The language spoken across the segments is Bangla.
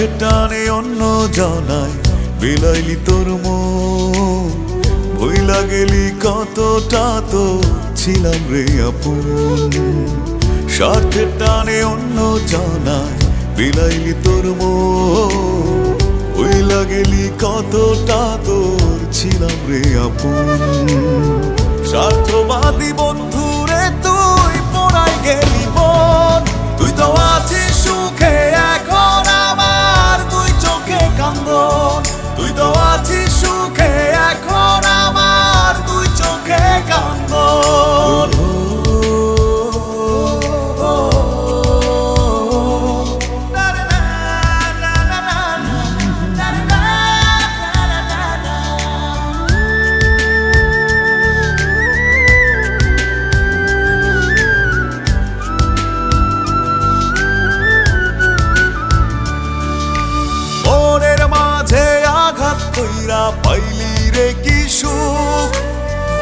স্বার্থের টানে অন্য জানাই বিলাইলি তোর মন, ভইলা গেলি কতটা তো ছিলাম রে আপন। স্বার্থের টানে অন্য জানাই বিলাইলি তোর মন, ভইলা গেলি কতটা তোর ছিলাম রে আপন। স্বার্থবাদী বন্ধুরে তুই পড়াই গেলি মন, তুই তো আছিস সুখে এখন আমার দুই চোখে কান্দন, তুই তো আছিস সুখে এখন আমার দুই চোখে কান্দন। পাইলি রে কি সুখ,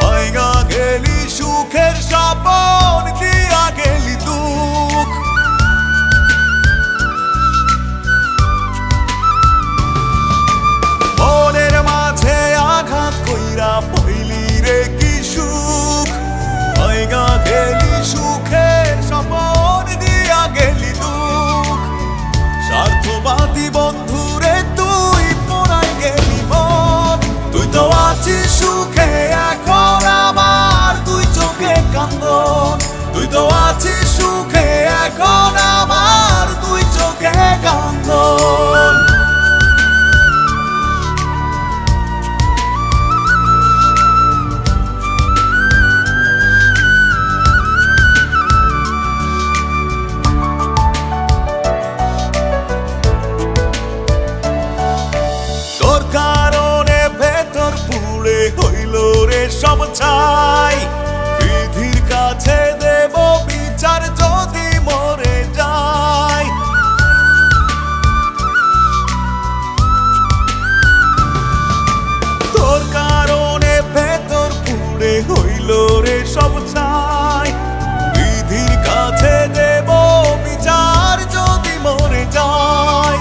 ভাইগা গেলি সুখের স্বপন দিয়া গেলি দুঃখ। মনের মাঝে আঘাত কইরা পাইলি রে কি সুখ, ভাইগা গেলি সুখের স্বপন দিয়া গেলি দুঃখ। স্বার্থবাদী বন্ধুরে তুই পড়াই গেলি মন, তুই তো আছিস সুখে এখন আমার দুই চোখে কান্দন, তুই তো আছিস সুখে এখন আমার দুই চোখে কান্দন। তোর কারণে ভেতর পুড়ে হইল রে সব ছাই, বিধির কাছে দেব বিচার যদি মরে যাই। তোর কারণে ভেতর পুড়ে হইল রে সব ছাই, বিধির কাছে দেব বিচার যদি মরে যাই।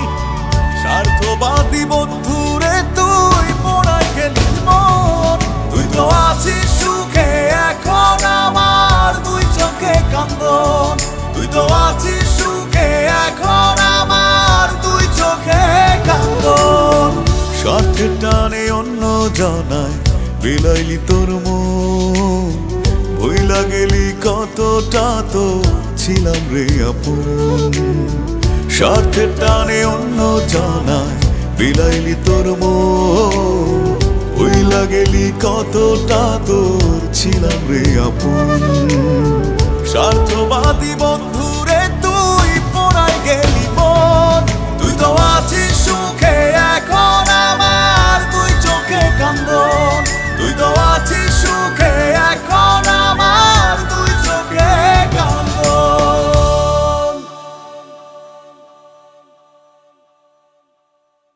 স্বার্থবাদী বন্ধুরে তুই পড়াই গেলি মন, তুই তো আছিস সুখে এখন আমার দুই চোখে কান্দন, তুই তো আছিস সুখে এখন আমার দুই চোখে কান্দন। স্বার্থের টানে অন্য জানাই বিলাইলি তোর মন, ভইলা গেলি কতটা তো ছিলাম রে আপন। স্বার্থের টানে অন্য জানাই বিলাইলি তোর মন, ভইলা গেলি কতটা তোর ছিলাম রে আপন। স্বার্থবাদী বন্ধু